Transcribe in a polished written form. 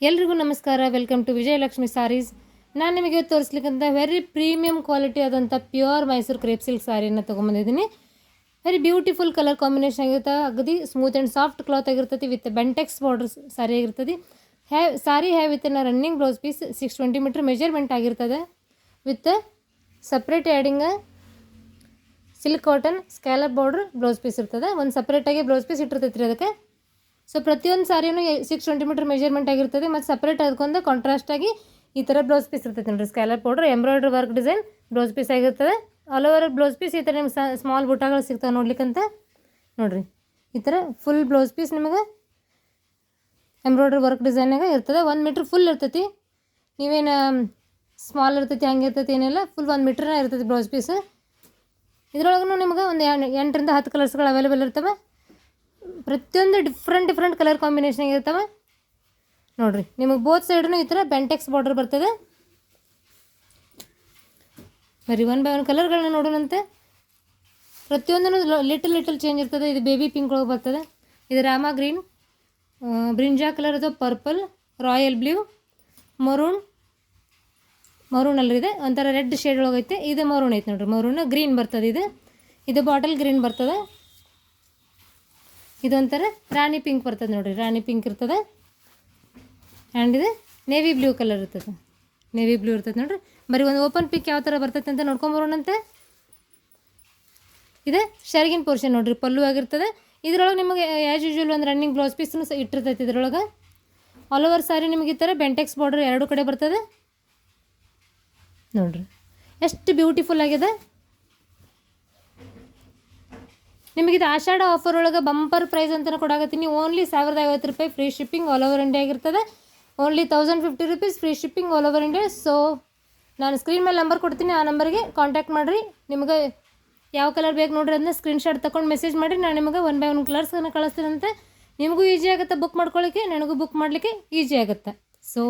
ಎಲ್ರಿಗೂ ನಮಸ್ಕಾರ. Welcome to Vijayalakshmi Sarees. ನಾನು ನಿಮಗೆ ತೋರಿಸ್ಲಿಕ್ಕಂತ ವೆರಿ ಪ್ರೀಮಿಯಂ ಕ್ವಾಲಿಟಿ ಆದಂಥ ಪ್ಯೂರ್ ಮೈಸೂರು ಕ್ರೇಪ್ ಸಿಲ್ಕ್ ಸಾರಿಯನ್ನು ತೊಗೊಂಬಂದಿದ್ದೀನಿ. ವೆರಿ ಬ್ಯೂಟಿಫುಲ್ ಕಲರ್ ಕಾಂಬಿನೇಷನ್ ಆಗಿರುತ್ತೆ. ಅಗದಿ ಸ್ಮೂತ್ ಆ್ಯಂಡ್ ಸಾಫ್ಟ್ ಕ್ಲಾತ್ ಆಗಿರ್ತದೆ. ವಿತ್ ಬೆಂಟೆಕ್ಸ್ ಬಾರ್ಡರ್ಸ್ ಸಾರಿ ಆಗಿರ್ತದೆ. Sari have with running blouse piece 620 meter measurement ಆಗಿರ್ತದೆ. With separate adding silk cotton scallop border blouse piece ಇರ್ತದೆ. ಒಂದು ಸಪ್ರೇಟಾಗಿ ಬ್ಲೌಸ್ ಪೀಸ್ ಇಟ್ಟಿರ್ತೈತೆ ರೀ ಅದಕ್ಕೆ. ಸೊ ಪ್ರತಿಯೊಂದು ಸಾರಿನೂ 620 ಮೀಟರ್ ಮೆಜರ್ಮೆಂಟ್ ಆಗಿರ್ತದೆ. ಮತ್ತು ಸಪ್ರೇಟ್ ಅದಕ್ಕೊಂದು ಕಾಂಟ್ರಾಸ್ಟಾಗಿ ಈ ಥರ ಬ್ಲೌಸ್ ಪೀಸ್ ಇರ್ತೈತೆ ನೋಡಿರಿ. Scallop border embroidery work design blouse piece ಆಗಿರ್ತದೆ. ಆಲ್ ಓವರ್ ಬ್ಲೌಸ್ ಪೀಸ್ ಈ ಥರ ನಿಮ್ಗೆ ಸ್ಮಾಲ್ ಬುಟ್ಟಾಗಳು ಸಿಗ್ತಾವೆ ನೋಡ್ಲಿಕ್ಕಂತ ನೋಡಿರಿ. ಈ ಥರ ಫುಲ್ ಬ್ಲೌಸ್ ಪೀಸ್ ನಿಮಗೆ ಎಂಬ್ರಾಯ್ಡ್ರಿ ವರ್ಕ್ ಡಿಸೈನಾಗ ಇರ್ತದೆ. 1 ಮೀಟ್ರ್ ಫುಲ್ ಇರ್ತೈತಿ. ನೀವೇನು ಸ್ಮಾಲ್ ಇರ್ತೈತಿ ಹಂಗೆ ಇರ್ತೈತಿ ಏನಿಲ್ಲ, ಫುಲ್ 1 ಮೀಟ್ರನ ಇರ್ತೈತಿ ಬ್ಲೌಸ್ ಪೀಸ್. ಇದ್ರೊಳಗೂ ನಿಮ್ಗೆ ಒಂದು 8ರಿಂದ 10 ಕಲರ್ಸ್ಗಳು ಅವೈಲೇಬಲ್ ಇರ್ತವೆ. ಪ್ರತಿಯೊಂದು ಡಿಫ್ರೆಂಟ್ ಕಲರ್ ಕಾಂಬಿನೇಷನ್ ಇರ್ತವೆ ನೋಡಿರಿ. ನಿಮಗೆ ಬೋತ್ ಸೈಡ್ನು ಈ ಥರ ಬೆಂಟೆಕ್ಸ್ ಬಾರ್ಡರ್ ಬರ್ತದೆ. ಬರೀ 1 ಬೈ 1 ಕಲರ್ಗಳನ್ನ ನೋಡೋಣಂತೆ. ಪ್ರತಿಯೊಂದೂ ಲಿಟಲ್ ಚೇಂಜ್ ಇರ್ತದೆ. ಇದು ಬೇಬಿ ಪಿಂಕ್ ಒಳಗೆ ಬರ್ತದೆ. ಇದು ರಾಮಾ ಗ್ರೀನ್, ಬ್ರಿಂಜಾ ಕಲರ್ ಅಥವಾ ಪರ್ಪಲ್, ರಾಯಲ್ ಬ್ಲೂ, ಮರೂನ್ ಅಲ್ಲರಿ. ಇದೆ ಒಂಥರ ರೆಡ್ ಶೇಡ್ ಒಳಗೈತೆ. ಇದು ಮರೂನ್ ಐತೆ ನೋಡಿರಿ. ಮರೂನ್ ಗ್ರೀನ್ ಬರ್ತದೆ. ಇದು ಬಾಟಲ್ ಗ್ರೀನ್ ಬರ್ತದೆ. ಇದೊಂಥರ ರಾಣಿ ಪಿಂಕ್ ಬರ್ತದೆ ನೋಡಿರಿ. ರಾಣಿ ಪಿಂಕ್ ಇರ್ತದೆ. ಆ್ಯಂಡ್ ಇದು ನೇವಿ ಬ್ಲೂ ಕಲರ್ ಇರ್ತದೆ. ನೇವಿ ಬ್ಲೂ ಇರ್ತದೆ ನೋಡಿರಿ. ಬರೀ ಒಂದು ಓಪನ್ ಪಿಕ್ ಯಾವ ಥರ ಬರ್ತೈತೆ ಅಂತ ನೋಡ್ಕೊಂಬರೋಣಂತೆ. ಇದು ಶರ್ಗಿನ್ ಪೋರ್ಷನ್ ನೋಡಿರಿ. ಪಲ್ಲು ಆಗಿರ್ತದೆ. ಇದರೊಳಗೆ ನಿಮಗೆ ಆ್ಯಸ್ ಯೂಶ್ವಲ್ ಒಂದು ರನ್ನಿಂಗ್ ಬ್ಲೌಸ್ ಪೀಸ್ನು ಇಟ್ಟಿರ್ತೈತೆ. ಇದರೊಳಗೆ ಆಲ್ ಓವರ್ ಸಾರಿ ನಿಮಗೆ ಈ ಥರ ಬೆಂಟೆಕ್ಸ್ ಬಾರ್ಡರ್ 2 ಕಡೆ ಬರ್ತದೆ ನೋಡಿರಿ. ಎಷ್ಟು ಬ್ಯೂಟಿಫುಲ್ ಆಗಿದೆ. ನಿಮಗಿದು ಆಷಾಢ ಆಫರ್ ಒಳಗೆ ಬಂಪರ್ ಪ್ರೈಸ್ ಅಂತಲೂ ಕೊಡಾಕತ್ತೀನಿ. ಓನ್ಲಿ 1050 ರೂಪಾಯಿ free shipping all over India ಆಗಿರ್ತದೆ. Only 1050 rupees free shipping all over India. So ನಾನು ಸ್ಕ್ರೀನ್ ಮೇಲೆ ನಂಬರ್ ಕೊಡ್ತೀನಿ. ಆ ನಂಬರ್ಗೆ ಕಾಂಟ್ಯಾಕ್ಟ್ ಮಾಡಿರಿ. ನಿಮಗೆ ಯಾವ ಕಲರ್ ಬೇಕು ನೋಡಿರಿ, ಅದನ್ನ ಸ್ಕ್ರೀನ್ಶಾಟ್ ತೊಗೊಂಡು ಮೆಸೇಜ್ ಮಾಡಿ. ನಾನು ನಿಮಗೆ 1 ಬೈ 1 ಕಲರ್ಸನ್ನು ಕಳಿಸ್ತೀನಂತೆ. ನಿಮಗೂ ಈಸಿ ಆಗುತ್ತೆ ಬುಕ್ ಮಾಡ್ಕೊಳ್ಳಿಕ್ಕೆ, ನನಗೂ ಬುಕ್ ಮಾಡಲಿಕ್ಕೆ ಈಸಿ ಆಗುತ್ತೆ. ಸೊ